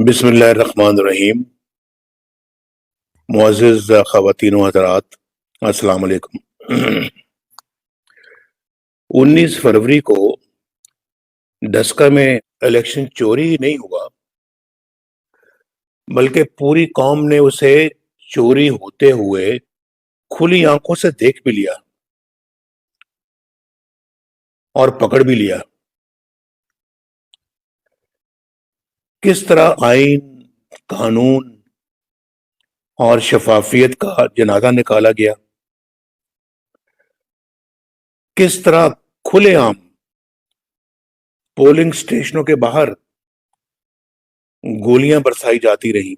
بسم اللہ الرحمن الرحیم۔ معزز خواتین و حضرات، السلام علیکم۔ 19 فروری کو ڈسکا میں الیکشن چوری ہی نہیں ہوا، بلکہ پوری قوم نے اسے چوری ہوتے ہوئے کھلی آنکھوں سے دیکھ بھی لیا اور پکڑ بھی لیا۔ کس طرح آئین، قانون اور شفافیت کا جنازہ نکالا گیا، کس طرح کھلے عام پولنگ سٹیشنوں کے باہر گولیاں برسائی جاتی رہی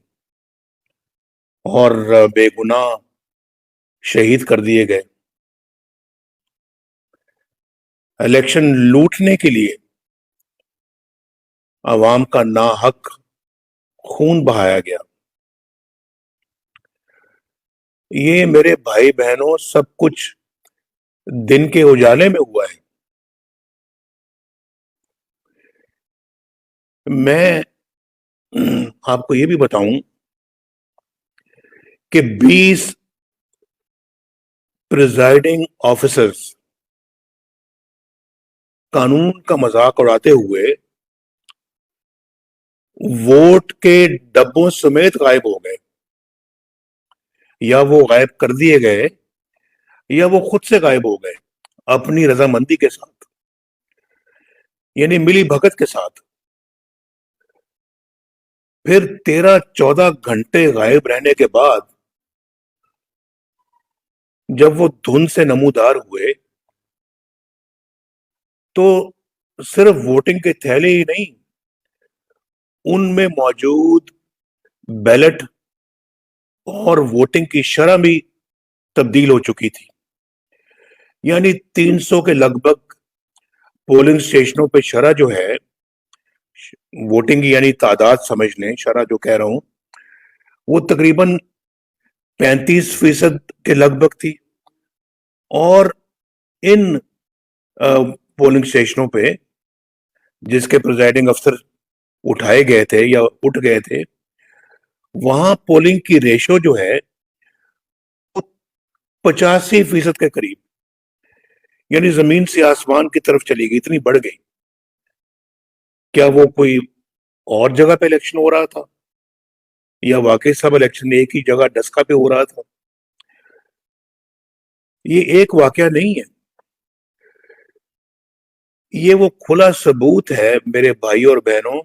اور بے گناہ شہید کر دیے گئے۔ الیکشن لوٹنے کے لیے عوام کا ناحق خون بہایا گیا۔ یہ میرے بھائی بہنوں سب کچھ دن کے اجالے میں ہوا ہے۔ میں آپ کو یہ بھی بتاؤں کہ 20 پریزائڈنگ آفیسرز قانون کا مذاق اڑاتے ہوئے ووٹ کے ڈبوں سمیت غائب ہو گئے، یا وہ غائب کر دیے گئے یا وہ خود سے غائب ہو گئے اپنی رضامندی کے ساتھ، یعنی ملی بھگت کے ساتھ۔ پھر 13-14 گھنٹے غائب رہنے کے بعد جب وہ دھند سے نمودار ہوئے تو صرف ووٹنگ کے تھیلے ہی نہیں، ان میں موجود بیلٹ اور ووٹنگ کی شرح بھی تبدیل ہو چکی تھی۔ یعنی 300 کے لگ بھگ پولنگ سٹیشنوں پہ شرح جو ہے، ووٹنگ یعنی تعداد سمجھ لیں، شرح جو کہہ رہا ہوں وہ تقریباً 35% کے لگ بھگ تھی، اور ان پولنگ سٹیشنوں پہ جس کے پریزائڈنگ افسر اٹھائے گئے تھے یا اٹھ گئے تھے، وہاں پولنگ کی ریشو جو ہے 85% کے قریب، یعنی زمین سے آسمان کی طرف چلی گئی، اتنی بڑھ گئی۔ کیا وہ کوئی اور جگہ پہ الیکشن ہو رہا تھا، یا واقعی سب الیکشن ایک ہی جگہ ڈسکا پہ ہو رہا تھا؟ یہ ایک واقعہ نہیں ہے، یہ وہ کھلا ثبوت ہے میرے بھائی اور بہنوں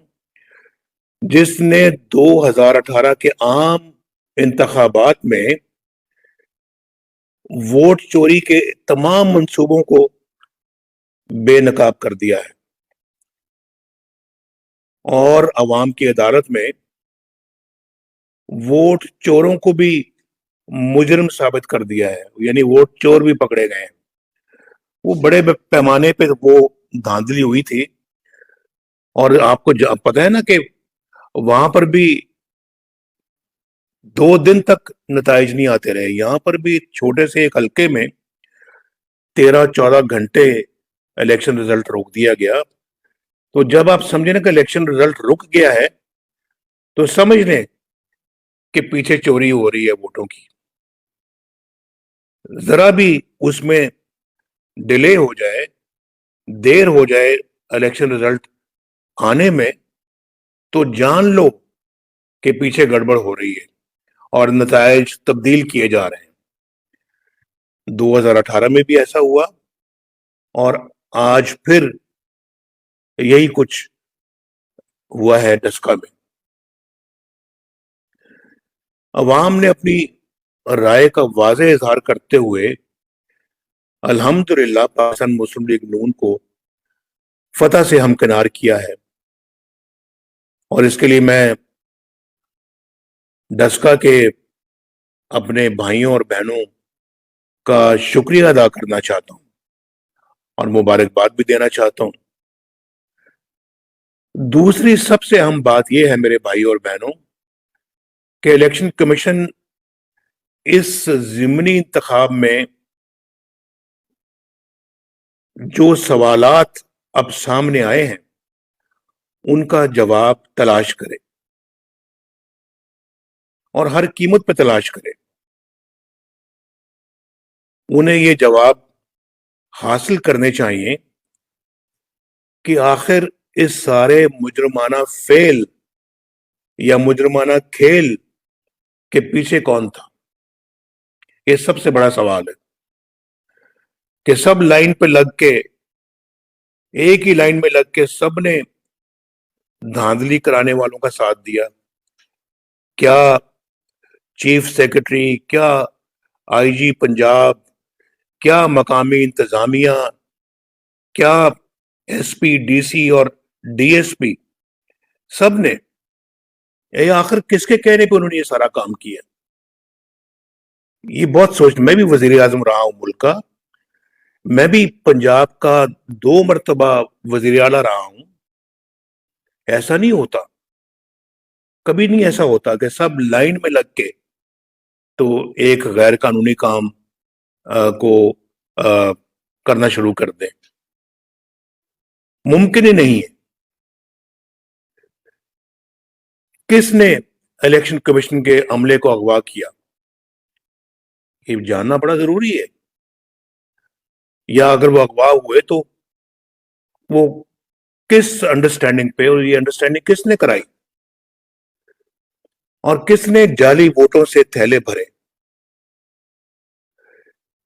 جس نے 2018 کے عام انتخابات میں ووٹ چوری کے تمام منصوبوں کو بے نقاب کر دیا ہے، اور عوام کی عدالت میں ووٹ چوروں کو بھی مجرم ثابت کر دیا ہے، یعنی ووٹ چور بھی پکڑے گئے ہیں۔ وہ بڑے پیمانے پہ وہ دھاندلی ہوئی تھی، اور آپ کو پتہ ہے نا کہ وہاں پر بھی 2 دن تک نتائج نہیں آتے رہے۔ یہاں پر بھی چھوٹے سے ایک حلقے میں 13-14 گھنٹے الیکشن رزلٹ روک دیا گیا۔ تو جب آپ سمجھیں نا کہ الیکشن رزلٹ رک گیا ہے تو سمجھ لیں کہ پیچھے چوری ہو رہی ہے ووٹوں کی۔ ذرا بھی اس میں ڈیلے ہو جائے، دیر ہو جائے الیکشن رزلٹ آنے میں، تو جان لو کہ پیچھے گڑبڑ ہو رہی ہے اور نتائج تبدیل کیے جا رہے ہیں۔ 2018 میں بھی ایسا ہوا، اور آج پھر یہی کچھ ہوا ہے ڈسکا میں۔ عوام نے اپنی رائے کا واضح اظہار کرتے ہوئے الحمدللہ پاکستان مسلم لیگ نون کو فتح سے ہمکنار کیا ہے، اور اس کے لیے میں ڈسکا کے اپنے بھائیوں اور بہنوں کا شکریہ ادا کرنا چاہتا ہوں اور مبارکباد بھی دینا چاہتا ہوں۔ دوسری سب سے اہم بات یہ ہے میرے بھائی اور بہنوں کہ الیکشن کمیشن اس ضمنی انتخاب میں جو سوالات اب سامنے آئے ہیں ان کا جواب تلاش کرے۔ اور ہر قیمت پہ تلاش کرے. انہیں یہ جواب حاصل کرنے چاہیے کہ آخر اس سارے مجرمانہ فعل یا مجرمانہ کھیل کے پیچھے کون تھا. یہ سب سے بڑا سوال ہے کہ سب لائن پہ لگ کے، ایک ہی لائن میں لگ کے سب نے دھاندلی کرانے والوں کا ساتھ دیا. کیا چیف سیکرٹری، کیا آئی جی پنجاب، کیا مقامی انتظامیہ، کیا ایس پی، ڈی سی اور ڈی ایس پی، سب نے آخر کس کے کہنے پہ انہوں نے یہ سارا کام کیا؟ یہ بہت سوچ. میں بھی وزیر اعظم رہا ہوں ملک کا، میں بھی پنجاب کا 2 مرتبہ وزیر اعلیٰ رہا ہوں. ایسا نہیں ہوتا، کبھی نہیں ایسا ہوتا کہ سب لائن میں لگ کے تو ایک غیر قانونی کام کو کرنا شروع کر دیں. ممکن ہی نہیں ہے. کس نے الیکشن کمیشن کے عملے کو اغوا کیا؟ یہ جاننا بڑا ضروری ہے. یا اگر وہ اغوا ہوئے تو وہ کس انڈرسٹینڈنگ پہ، اور یہ انڈرسٹینڈنگ کس نے کرائی، اور کس نے جعلی ووٹوں سے تھیلے بھرے،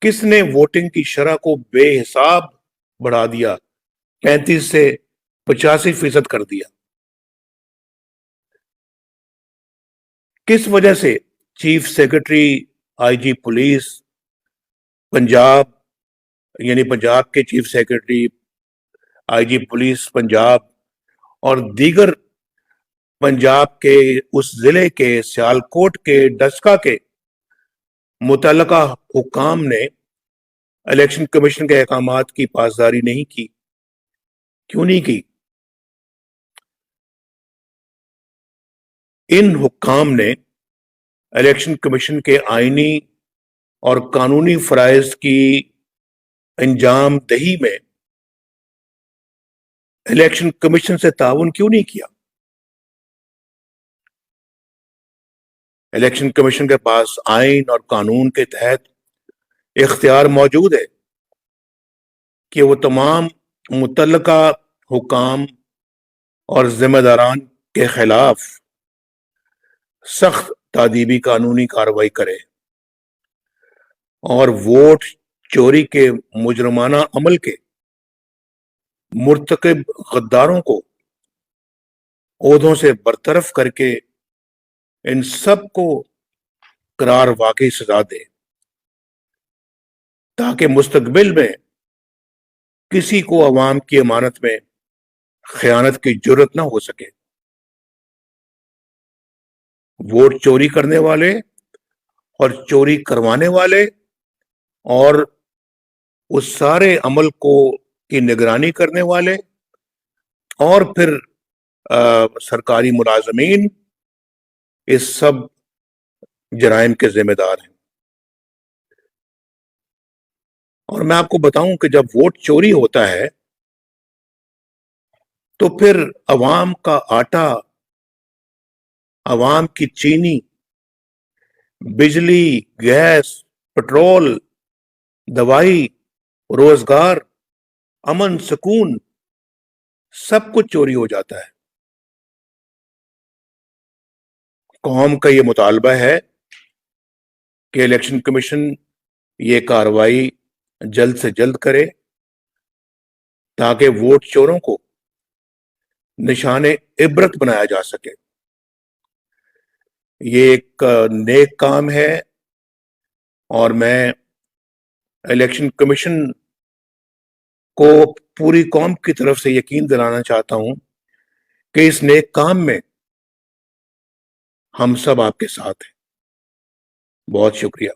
کس نے ووٹنگ کی شرح کو بے حساب بڑھا دیا، 35 سے 85% کر دیا. کس وجہ سے چیف سیکرٹری، آئی جی پولیس پنجاب، یعنی پنجاب کے چیف سیکرٹری، آئی جی پولیس پنجاب اور دیگر پنجاب کے اس ضلع کے سیالکوٹ کے ڈسکا کے متعلقہ حکام نے الیکشن کمیشن کے احکامات کی پاسداری نہیں کی؟ کیوں نہیں کی؟ ان حکام نے الیکشن کمیشن کے آئینی اور قانونی فرائض کی انجام دہی میں الیکشن کمیشن سے تعاون کیوں نہیں کیا؟ الیکشن کمیشن کے پاس آئین اور قانون کے تحت اختیار موجود ہے کہ وہ تمام متعلقہ حکام اور ذمہ داران کے خلاف سخت تادیبی قانونی کارروائی کرے اور ووٹ چوری کے مجرمانہ عمل کے مرتکب غداروں کو عہدوں سے برطرف کر کے ان سب کو قرار واقعی سزا دے، تاکہ مستقبل میں کسی کو عوام کی امانت میں خیانت کی جرت نہ ہو سکے. ووٹ چوری کرنے والے اور چوری کروانے والے اور اس سارے عمل کو کی نگرانی کرنے والے اور پھر سرکاری ملازمین اس سب جرائم کے ذمہ دار ہیں. اور میں آپ کو بتاؤں کہ جب ووٹ چوری ہوتا ہے تو پھر عوام کا آٹا، عوام کی چینی، بجلی، گیس، پٹرول، دوائی، روزگار، امن، سکون، سب کچھ چوری ہو جاتا ہے. قوم کا یہ مطالبہ ہے کہ الیکشن کمیشن یہ کارروائی جلد سے جلد کرے تاکہ ووٹ چوروں کو نشان عبرت بنایا جا سکے. یہ ایک نیک کام ہے اور میں الیکشن کمیشن کو پوری قوم کی طرف سے یقین دلانا چاہتا ہوں کہ اس نیک کام میں ہم سب آپ کے ساتھ ہیں. بہت شکریہ.